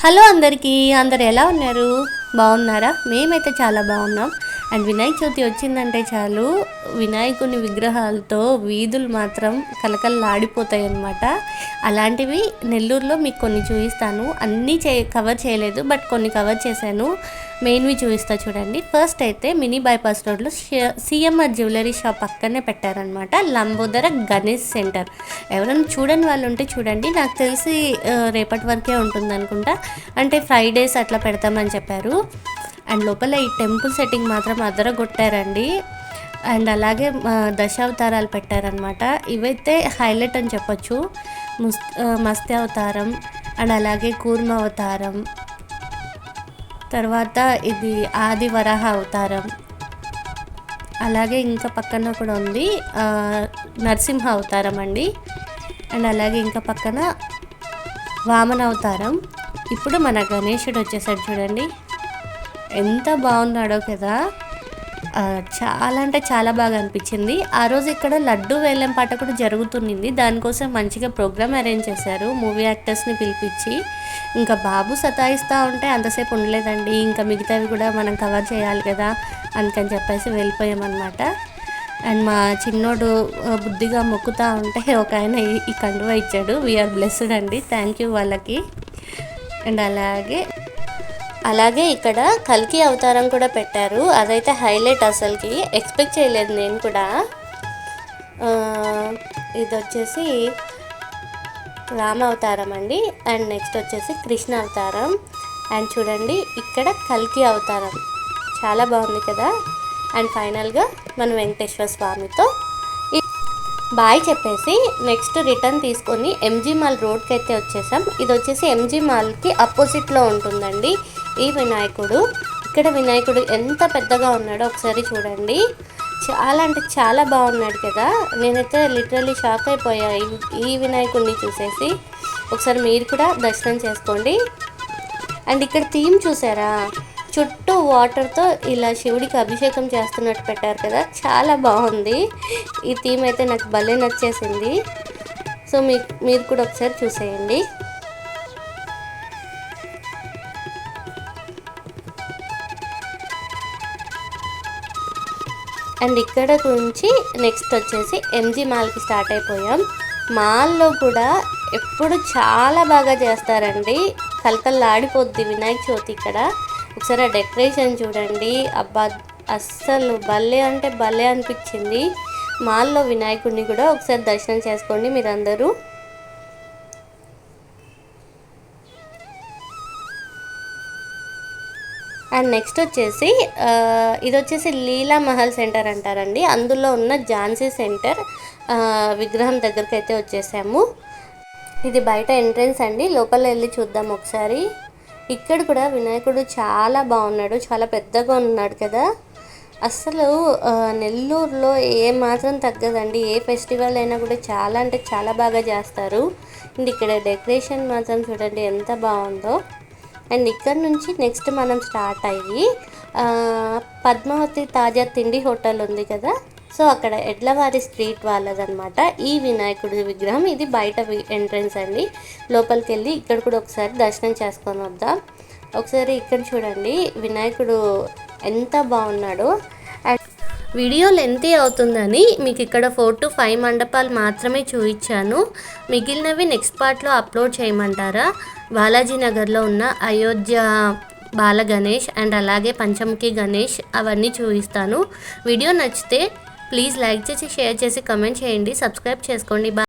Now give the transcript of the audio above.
Hello అందరికీ, అందరు ఎలా ఉన్నారు? బాగున్నారా? మేమైతే చాలా బాగున్నాం. అండ్ వినాయక చవితి వచ్చిందంటే చాలు వినాయకుని విగ్రహాలతో వీధులు మాత్రం కలకలలాడిపోతాయి అన్నమాట. అలాంటివి నెల్లూరులో మీకు కొన్ని చూపిస్తాను. అన్నీ కవర్ చేయలేదు, బట్ కొన్ని కవర్ చేశాను. మెయిన్వి చూపిస్తా చూడండి. ఫస్ట్ అయితే మినీ బైపాస్ రోడ్లో సిఎంఆర్ జ్యువెలరీ షాప్ పక్కనే పెట్టారనమాట లంబోదర గణేష్ సెంటర్. ఎవరైనా చూడని వాళ్ళు ఉంటే చూడండి. నాకు తెలిసి రేపటి వరకే ఉంటుంది అనుకుంటా, అంటే ఫ్రైడేస్ అట్లా పెడతామని చెప్పారు. అండ్ లోపల ఈ టెంపుల్ సెట్టింగ్ మాత్రం అదరగొట్టారండి. అండ్ అలాగే దశావతారాలు పెట్టారనమాట. ఇవైతే హైలైట్ అని చెప్పొచ్చు. మత్స్య అవతారం అండ్ అలాగే కూర్మ అవతారం, తర్వాత ఇది ఆది వరాహ అవతారం, అలాగే ఇంకా పక్కన కూడా ఉంది నరసింహ అవతారం అండి. అండ్ అలాగే ఇంకా పక్కన వామన అవతారం. ఇప్పుడు మన గణేశుడు వచ్చేసాడు చూడండి, ఎంత బాగున్నాడో కదా. చాలా అంటే చాలా బాగా అనిపించింది. ఆ రోజు ఇక్కడ లడ్డు వేలం పాట కూడా జరుగుతుంది. దానికోసం మంచిగా ప్రోగ్రామ్ అరేంజ్ చేశారు, మూవీ యాక్టర్స్ని పిలిపించి. ఇంకా బాబు సతాయిస్తూ ఉంటే అంతసేపు ఉండలేదండి, ఇంకా మిగతావి కూడా మనం కవర్ చేయాలి కదా, అందుకని చెప్పేసి వెళ్ళిపోయామన్నమాట. అండ్ మా చిన్నోడు బుద్ధిగా మొక్కుతూ ఉంటే ఒక ఆయన ఈ కండువా ఇచ్చాడు. వీఆర్ బ్లెస్డ్ అండి, థ్యాంక్ యూ వాళ్ళకి. అండ్ అలాగే ఇక్కడ కల్కి అవతారం కూడా పెట్టారు. అదైతే హైలైట్, అసలుకి ఎక్స్పెక్ట్ చేయలేదు నేను కూడా. ఇది వచ్చేసి రామ అవతారం అండి. అండ్ నెక్స్ట్ వచ్చేసి కృష్ణ అవతారం. అండ్ చూడండి ఇక్కడ కల్కి అవతారం, చాలా బాగుంది కదా. అండ్ ఫైనల్గా మనం వెంకటేశ్వర స్వామితో బాయ్ చెప్పేసి నెక్స్ట్ రిటర్న్ తీసుకొని ఎంజీ మాల్ రోడ్కి అయితే వచ్చేసాం. ఇది వచ్చేసి ఎంజీ మాల్కి అపోజిట్లో ఉంటుందండి ఈ వినాయకుడు. ఇక్కడ వినాయకుడు ఎంత పెద్దగా ఉన్నాడో ఒకసారి చూడండి. చాలా అంటే చాలా బాగున్నాడు కదా. నేనైతే లిటరల్లీ షాక్ అయిపోయా ఈ వినాయకుడిని చూసేసి. ఒకసారి మీరు కూడా దర్శనం చేసుకోండి. అండ్ ఇక్కడ థీమ్ చూసారా, చుట్టూ వాటర్తో ఇలా శివుడికి అభిషేకం చేస్తున్నట్టు పెట్టారు కదా, చాలా బాగుంది. ఈ థీమ్ అయితే నాకు భలే నచ్చేసింది. సో మీరు కూడా ఒకసారి చూసేయండి. అండ్ ఇక్కడ నుంచి నెక్స్ట్ వచ్చేసి ఎంజీ మాల్కి స్టార్ట్ అయిపోయాం. మాల్లో కూడా ఎప్పుడు చాలా బాగా చేస్తారండి, కలకల్లాడిపోద్ది వినాయక చవితి ఇక్కడ. ఒకసారి ఆ డెకరేషన్ చూడండి, అబ్బా అస్సలు భలే అంటే భలే అనిపించింది. మాల్లో వినాయకుడిని కూడా ఒకసారి దర్శనం చేసుకోండి మీరందరూ. అండ్ నెక్స్ట్ వచ్చేసి ఇది వచ్చేసి లీలా మహల్ సెంటర్ అంటారండి. అందులో ఉన్న ఝాన్సీ సెంటర్ విగ్రహం దగ్గరికి అయితే వచ్చేసాము. ఇది బయట ఎంట్రన్స్ అండి, లోపల వెళ్ళి చూద్దాం ఒకసారి. ఇక్కడ కూడా వినాయకుడు చాలా బాగున్నాడు, చాలా పెద్దగా ఉన్నాడు కదా. అసలు నెల్లూరులో ఏ మాత్రం తగ్గదండి, ఏ ఫెస్టివల్ అయినా కూడా చాలా అంటే చాలా బాగా చేస్తారు. అండ్ ఇక్కడ డెకరేషన్ మాత్రం చూడండి ఎంత బాగుందో. అండ్ ఇక్కడ నుంచి నెక్స్ట్ మనం స్టార్ట్ అయ్యి పద్మావతి తాజా తిండి హోటల్ ఉంది కదా, సో అక్కడ ఎడ్లవారి స్ట్రీట్ వాళ్ళదనమాట ఈ వినాయకుడి విగ్రహం. ఇది బయట ఎంట్రన్స్ అండి. లోపలికి వెళ్ళి ఇక్కడ కూడా ఒకసారి దర్శనం చేసుకొని వద్దాం. ఒకసారి ఇక్కడ చూడండి వినాయకుడు ఎంత బాగున్నాడో. అండ్ వీడియో లెంతీ అవుతుందని మీకు ఇక్కడ 4 to 5 మండపాలు మాత్రమే చూపించాను. మిగిలినవి నెక్స్ట్ పార్ట్లో అప్లోడ్ చేయమంటారా? బాలాజీ నగర్లో ఉన్న అయోధ్య బాల గణేష్ అండ్ అలాగే పంచముఖి గణేష్ అవన్నీ చూపిస్తాను. వీడియో నచ్చితే ప్లీజ్ లైక్ చేసి, షేర్ చేసి, కమెంట్ చేయండి, సబ్స్క్రైబ్ చేసుకోండి.